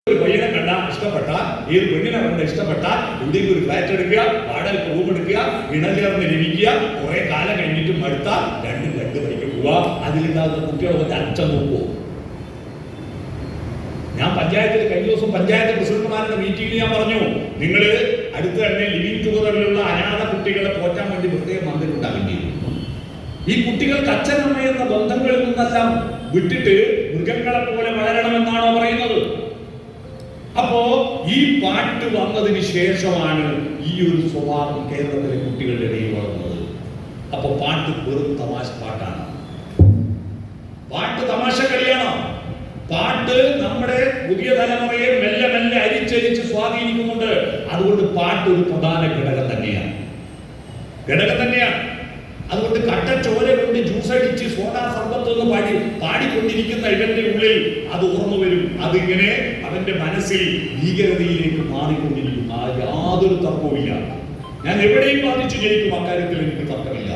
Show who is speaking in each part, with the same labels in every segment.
Speaker 1: ഒരു പയ്യനെ കണ്ടാൽ ഇഷ്ടപ്പെട്ട, ഏത് പെണ്ണിനെ കണ്ട ഇഷ്ടപ്പെട്ട, ഇന്ത്യക്ക് ഒരു ഫ്ലാറ്റ് എടുക്കുക, വാടക റൂം എടുക്കുക, ഇണചേർന്ന് ലഭിക്കുക, കുറെ കാലം കഴിഞ്ഞിട്ട് മടുത്ത രണ്ടും രണ്ട് പണിക്ക് പോവുക. അതിലുണ്ടാകുന്ന കുട്ടികളെ അച്ഛൻ നോക്കുവോ? ഞാൻ പഞ്ചായത്തിൽ കഴിഞ്ഞ ദിവസം പഞ്ചായത്ത് പ്രസിഡന്റുമാരുടെ മീറ്റിംഗിൽ ഞാൻ പറഞ്ഞു, നിങ്ങൾ അടുത്ത് തന്നെ ലിവിംഗ് ടുഗദറിലുള്ള അനാഥ കുട്ടികളെ പോറ്റാൻ വേണ്ടി പ്രത്യേക മന്ദിരം ഉണ്ടാകേണ്ടിയിരുന്നു. ഈ കുട്ടികൾക്ക് അച്ഛനമ്മ എന്ന ബന്ധങ്ങളിൽ നിന്നെല്ലാം വിട്ടിട്ട് മൃഗങ്ങളെ പോലെ വളരണമെന്നാണോ പറയുന്നത്? അപ്പോ ഈ പാട്ട് വന്നതിന് ശേഷമാണ് ഈ ഒരു സ്വഭാവം കേരളത്തിലെ കുട്ടികളുടെ ഇടയിൽ വളർന്നത്. അപ്പൊ പാട്ട് വെറും തമാശ പാട്ടാണ്, പാട്ട് തമാശ കളിയാണോ? പാട്ട് നമ്മുടെ പുതിയ തലമുറയെ മെല്ലെ മെല്ലെ അരിച്ചരിച്ച് സ്വാധീനിക്കുന്നുണ്ട്. അതുകൊണ്ട് പാട്ട് ഒരു പ്രധാന ഘടകം തന്നെയാണ്. അതുകൊണ്ട് കട്ടച്ചോര കൊണ്ട് ജ്യൂസ് അടിച്ച് സോഡാ സർബത്തൊന്ന് പാടിക്കൊണ്ടിരിക്കുന്ന ഇവന്റെ ഉള്ളിൽ അത് ഓർമ്മ വരും. അതിങ്ങനെ അവന്റെ മനസ്സിൽ ഭീകരതയിലേക്ക് മാറിക്കൊണ്ടിരിക്കും. ആ യാതൊരു തർക്കവുമില്ല. ഞാൻ എവിടെയും വാദിച്ചു ജയിക്കും, അക്കാര്യത്തിൽ എനിക്ക് തർക്കമില്ല.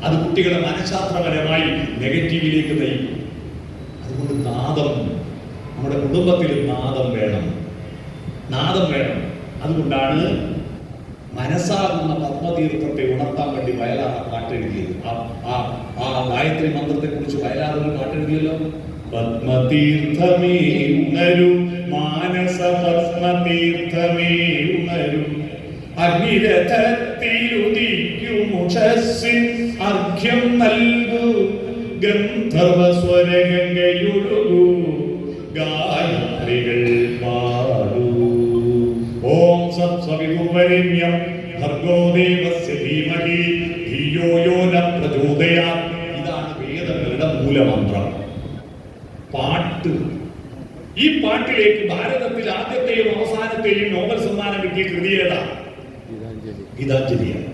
Speaker 1: അത് കുട്ടികളെ മനഃശാസ്ത്രപരമായി നെഗറ്റീവിലേക്ക് നയിക്കും. അതുകൊണ്ട് നാദം, നമ്മുടെ കുടുംബത്തിൽ നാദം വേണം. അതുകൊണ്ടാണ് മനസ്സാകുന്ന പത്മതീർത്ഥത്തെ ഉണർത്താൻ വേണ്ടി വയലാർ പാട്ടെഴുതിയത്. ആ ഗായത്രി മന്ത്രത്തെ കുറിച്ച് വയലാറിന് പാട്ടെഴുതിയല്ലോ. പത്മതീർത്ഥമേ ഉണരും, മാനസ പത്മതീർത്ഥമേ ഉണരും, അഗ്നിരഥത്തിലുദിക്കുമുഷസ്സിൻ അർഘ്യം നൽകൂ, ഗന്ധർവ സ്വരഗംഗയൊഴുകൂ, ഗായത്രികൾ പാടൂ. ഓം സത്സവിതുർവരേണ്യം ഭർഗോ ദേവസ്യ ധീമഹി ധിയോ യോ ന പ്രചോദയാത്. ഇതാണ് വേദങ്ങളുടെ മൂലമന്ത്രം. പാട്ട്. ഈ പാട്ടിലേക്ക് ഭാരതത്തിൽ ആദ്യത്തെയും അവസാനത്തെയും നോബൽ സമ്മാനം കിട്ടിയ കൃതി ഏതാ? ഗീതാഞ്ജലിയാണ്.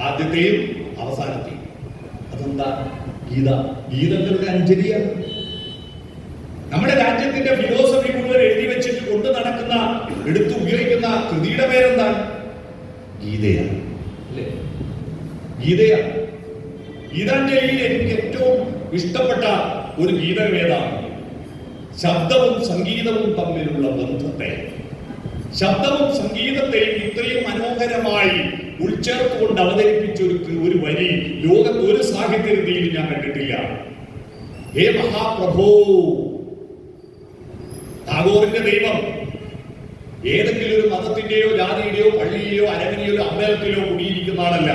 Speaker 1: ആദ്യത്തെയും അവസാനത്തെയും. അതെന്താ? ഗീതങ്ങളുടെ അഞ്ജലിയാണ്. നമ്മുടെ രാജ്യത്തിന്റെ ഫിലോസഫി മുഴുവൻ എഴുതി വെച്ചിട്ട് കൊണ്ട് നടക്കുന്ന, എടുത്ത് ഉപയോഗിക്കുന്ന കൃതിയുടെ പേരെന്താണ്? ഗീതയാണ്. അല്ലേ? ഗീതയാണ്. ഗീതാഞ്ജലിയിൽ എനിക്ക് ഏറ്റവും ഇഷ്ടപ്പെട്ട ഒരു ഗീതം ഏതാണ്? ശബ്ദവും സംഗീതവും തമ്മിലുള്ള ബന്ധത്തെ, ശബ്ദവും സംഗീതത്തെയും ഇത്രയും മനോഹരമായി ഉൾച്ചേർത്തുകൊണ്ട് അവതരിപ്പിച്ച ഒരു വരി ലോകത്ത് ഒരു സാഹിത്യരീതിയിൽ ഞാൻ കണ്ടിട്ടില്ല. ഹേ മഹാപ്രഭോ. ടാഗോറിന്റെ ദൈവം ഏതെങ്കിലും ഒരു മതത്തിന്റെയോ ജാതിയുടെയോ പള്ളിയിലെയോ അരങ്ങനെയോ അമ്പലത്തിലോ കുടിയിരിക്കുന്ന ആളല്ല.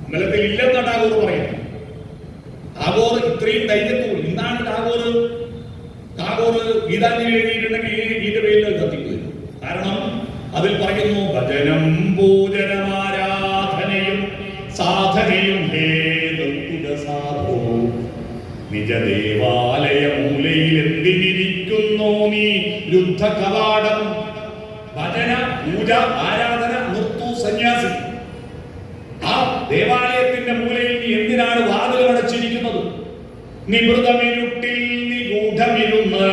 Speaker 1: അമ്പലത്തിൽ ഇല്ലെന്ന ടാഗോർ പറയുന്നത്. ടാഗോർ ഇത്രയും ധൈര്യത്തോട് ഇന്നാണ് ടാഗോർ ഗീതാഞ്ജലി എഴുതിയിട്ടുണ്ടെങ്കിൽ ഗീത പേരിൽ കത്തിക്കുക. കാരണം അതിൽ പറയുന്നു, ഭജനം പൂജനമാരാധനയും സാധനയും സാധോ നിജ ദേവാലയ മൂലയിൽ എന്തിനിരിക്കുന്നു നീ രുദ്ധ കവാടം. ഭജന, പൂജ, ആരാധന നിർത്തു സന്യാസി. ആ ദേവാലയത്തിന്റെ മൂലയിൽ നീ എന്തിനാണ് വാതിൽ അടച്ചിരിക്കുന്നത്? നിമൃതമിരുട്ടിൽ നിഗൂഢമിരുന്ന്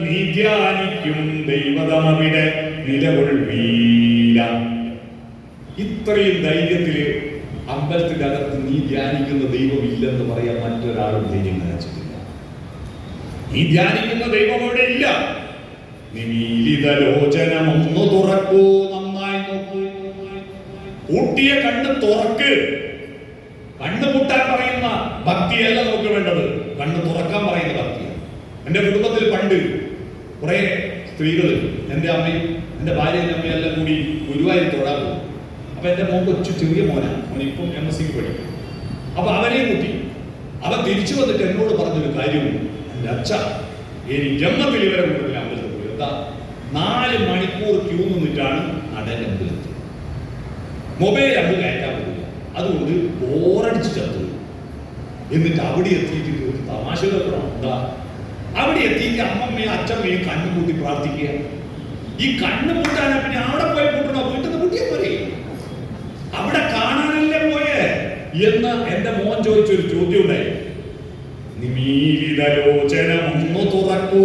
Speaker 1: നീ ധ്യാനിക്കും ദൈവതമവിടെ നിലകൊള്ളുവീല. ഇത്രയും ധൈര്യത്തില് അമ്പലത്തിന്റെ അകത്ത് നീ ധ്യാനിക്കുന്ന ദൈവം ഇല്ലെന്ന് പറയാൻ മറ്റൊരാളും ധൈര്യം കാണിച്ചിട്ടില്ല. നീ ധ്യാനിക്കുന്ന ദൈവം അവിടെ ഇല്ല. നിമീലിതലോചനം ഒന്ന് തുറക്കൂ, നന്നായി നോക്കൂ. പൂട്ടിയ കണ്ണ് തുറക്ക്. കണ്ണ് പൂട്ടാൻ പറയുന്ന ഭക്തിയല്ല നമുക്ക് വേണ്ടത്, കണ്ണ് തുറക്കാൻ പറയുന്ന ഭക്തിയാണ്. എന്റെ കുടുംബത്തിൽ പണ്ട് കുറെ സ്ത്രീകൾ, എന്റെ അമ്മയും എന്റെ ഭാര്യയും അമ്മയെല്ലാം കൂടി ഗുരുവായൂർ തൊഴാൻ പോകും. അപ്പൊ എന്റെ മോൻ കൊച്ചു ചെറിയ മോനാണ്, അവനിപ്പം MSc പഠിക്കും. അപ്പൊ അവനെയും കൂട്ടി അവൻ തിരിച്ചു വന്നിട്ട് എന്നോട് പറഞ്ഞൊരു കാര്യമുണ്ട്. എന്റെ അച്ഛ, എനിക്ക് ജന്മത്തിൽ ഇവരെ കൂടുതൽ അമ്പലത്തിൽ പോയി. എന്താ? 4 മണിക്കൂർ ക്യൂ നിന്നിട്ടാണ് നടൻ അമ്പലത്തിൽ. മൊബൈൽ അത് കയറ്റാൻ പറ്റില്ല, അതുകൊണ്ട് ബോറടിച്ച് ചത്തു. എന്നിട്ട് അവിടെ എത്തിയിട്ട് ഒരു തമാശ കേൾക്കണം. എന്താ? അവിടെ എത്തിയിട്ട് അമ്മമ്മയും അച്ഛമ്മയും കണ്ണു കൂട്ടി പ്രാർത്ഥിക്കുക. ഈ കണ്ണു കൂട്ടാനെ പിന്നെ അവിടെ പോയി കൂട്ടണോ? വീട്ടിൽ നിന്ന് കൂട്ടിയാൽ പോരെ, അവിടെ കാണാനല്ലേ പോയേ എന്ന് എന്റെ മോൻ ചോദിച്ചൊരു ചോദ്യം ഉണ്ടായി. നിമീലിതലോചനം ഒന്ന് തുറക്കൂ,